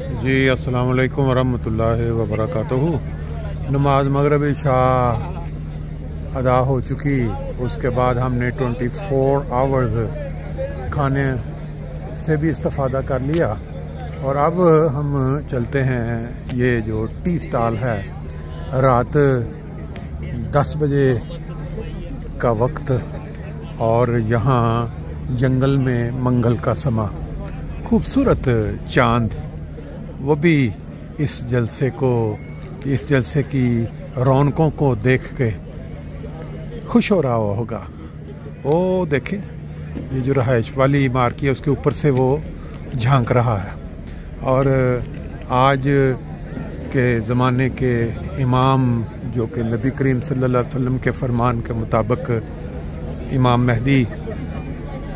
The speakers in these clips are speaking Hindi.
जी अस्सलाम वालेकुम वरहमतुल्लाहि वबरकातुहू। नमाज मगरिब इशा अदा हो चुकी। उसके बाद हमने 24 आवर्स खाने से भी इस्तेफादा कर लिया और अब हम चलते हैं। ये जो टी स्टॉल है, रात 10 बजे का वक्त और यहाँ जंगल में मंगल का समा, खूबसूरत चांद, वो भी इस जलसे की रौनकों को देख के खुश हो रहा होगा। वो देखें, ये जो रहायश वाली इमारत है उसके ऊपर से वो झांक रहा है। और आज के ज़माने के इमाम जो कि नबी करीम सल्लल्लाहु अलैहि वसल्लम के फरमान के मुताबिक इमाम मेहदी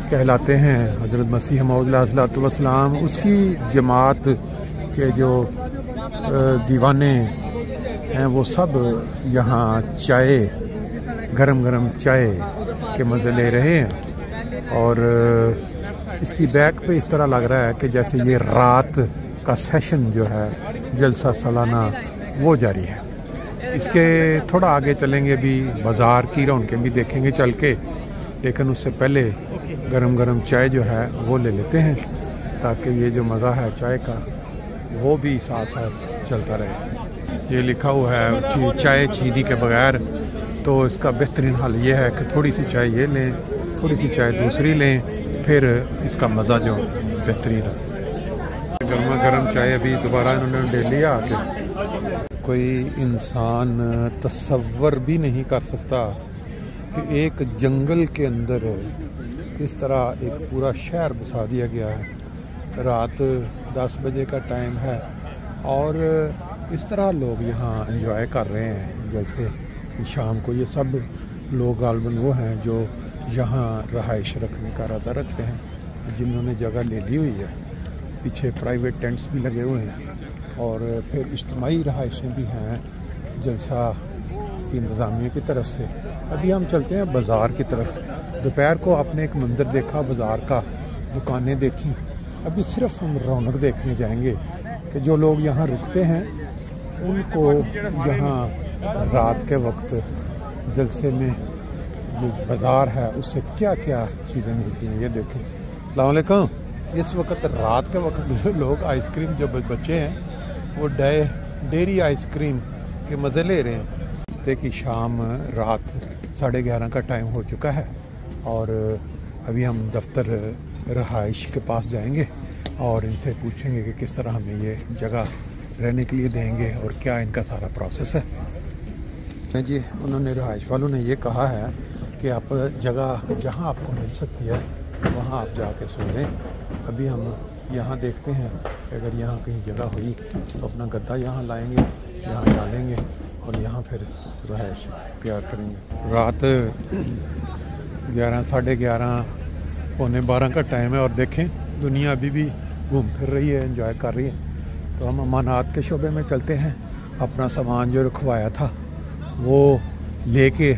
कहलाते हैं, हज़रत मसीह मौऊद अलैहिस्सलाम, उसकी जमात के जो दीवाने हैं वो सब यहाँ चाय, गरम गरम चाय के मज़े ले रहे हैं। और इसकी बैक पे इस तरह लग रहा है कि जैसे ये रात का सेशन जो है, जलसा सालाना, वो जारी है। इसके थोड़ा आगे चलेंगे भी, बाज़ार की रौनकें भी देखेंगे चल के, लेकिन उससे पहले गरम गरम चाय जो है वो ले लेते हैं ताकि ये जो मज़ा है चाय का वो भी साथ साथ चलता रहे। ये लिखा हुआ है चाय चीनी के बगैर, तो इसका बेहतरीन हल ये है कि थोड़ी सी चाय ये लें, थोड़ी सी चाय दूसरी लें, फिर इसका मज़ा जो बेहतरीन है। गर्मा गर्म चाय अभी दोबारा इन्होंने ले लिया आके। कोई इंसान तसव्वुर भी नहीं कर सकता कि एक जंगल के अंदर इस तरह एक पूरा शहर बसा दिया गया है। रात 10 बजे का टाइम है और इस तरह लोग यहाँ एंजॉय कर रहे हैं जैसे शाम को। ये सब लोग गालबन वो हैं जो यहाँ रहाइश रखने का इरादा रखते हैं, जिन्होंने जगह ले ली हुई है। पीछे प्राइवेट टेंट्स भी लगे हुए हैं और फिर इज्तिमाई रहाइशें भी हैं जलसा की इंतज़ामिया की तरफ से। अभी हम चलते हैं बाज़ार की तरफ। दोपहर को आपने एक मंज़र देखा बाज़ार का, दुकानें देखी। अभी सिर्फ हम रौनक देखने जाएंगे कि जो लोग यहाँ रुकते हैं उनको यहाँ रात के वक्त जलसे में जो बाज़ार है उससे क्या क्या चीज़ें मिलती हैं, ये देखें। अस्सलाम वालेकुम। इस वक्त रात के वक्त लोग आइसक्रीम, जो बच्चे हैं वो डेयरी आइसक्रीम के मज़े ले रहे हैं। हफ्ते की शाम रात 11:30 का टाइम हो चुका है और अभी हम दफ्तर रहाइश के पास जाएंगे और इनसे पूछेंगे कि किस तरह हमें ये जगह रहने के लिए देंगे और क्या इनका सारा प्रोसेस है। जी, उन्होंने रहाइश वालों ने ये कहा है कि आप जगह जहाँ आपको मिल सकती है वहाँ आप जाके सो लें। अभी हम यहाँ देखते हैं, अगर यहाँ कहीं जगह हुई तो अपना गद्दा यहाँ लाएंगे, यहाँ डालेंगे और यहाँ फिर रहाइश तैयार करेंगे। रात 11, 11:30, पौने 12 का टाइम है और देखें दुनिया अभी भी घूम फिर रही है, एंजॉय कर रही है। तो हम अमानात के शोबे में चलते हैं। अपना सामान जो रखवाया था वो लेके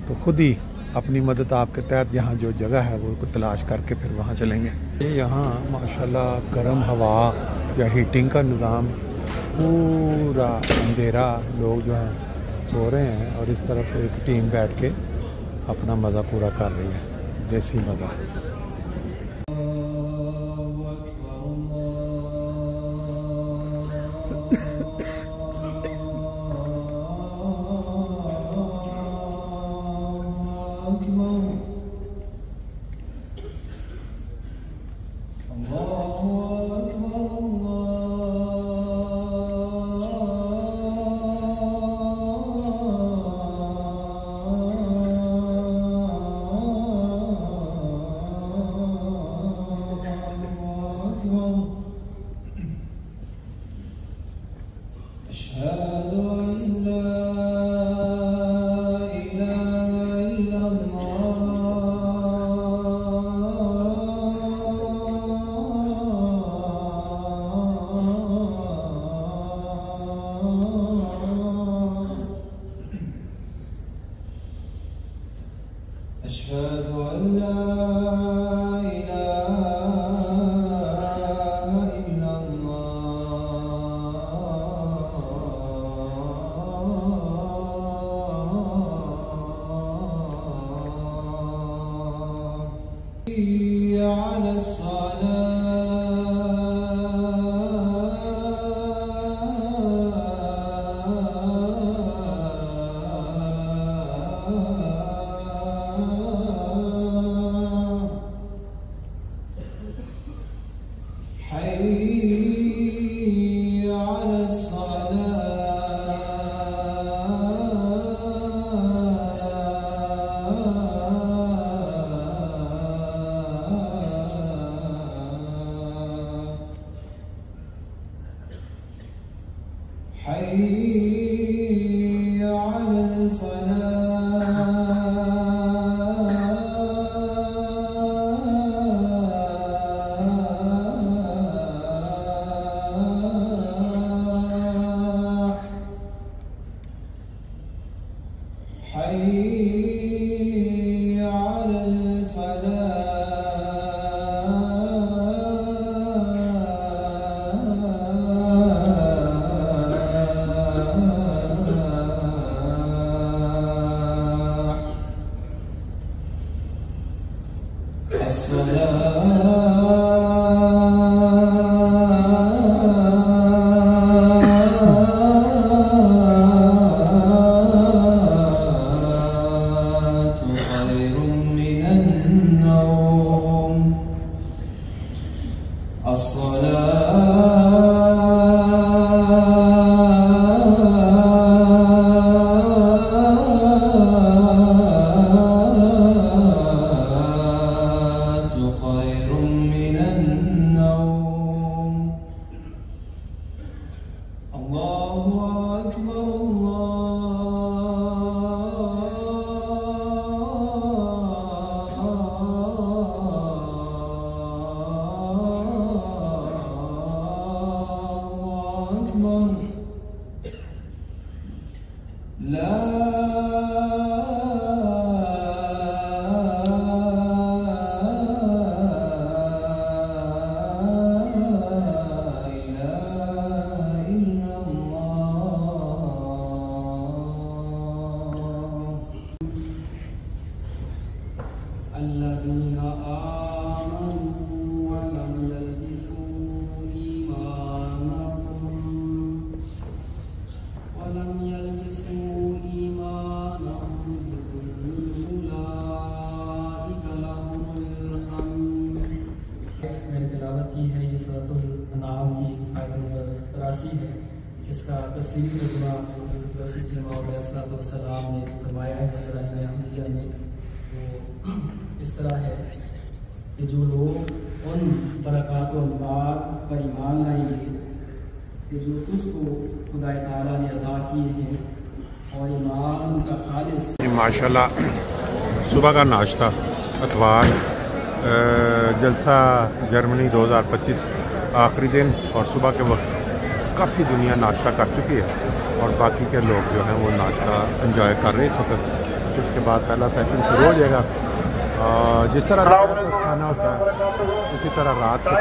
तो खुद ही अपनी मदद आपके तहत यहाँ जो जगह है वो तलाश करके फिर वहाँ चलेंगे। ये यहाँ माशाल्लाह गर्म हवा या हीटिंग का निज़ाम, पूरा अंधेरा, लोग जो हैं सो रहे हैं और इस तरफ एक टीम बैठ के अपना मज़ा पूरा कर रही है, देसी मज़ा। इसका तफसील तर्जुमा सलाम ने फरमाया है अहमदिया में। वो इस तरह है कि जो लोग उन बरक़ात व अनवार पर ईमान लाएंगे कि जो तुझको खुदा ताला ने अदा किए हैं और ईमान उनका खालिस। माशाल्लाह सुबह का नाश्ता अतवार जलसा जर्मनी 2025 आखिरी दिन और सुबह के वक्त काफ़ी दुनिया नाश्ता कर चुकी है और बाकी के लोग जो हैं वो नाश्ता एंजॉय कर रहे थे। तो इसके बाद पहला सेशन शुरू हो जाएगा। जिस तरह खाना होता है उसी तरह रात को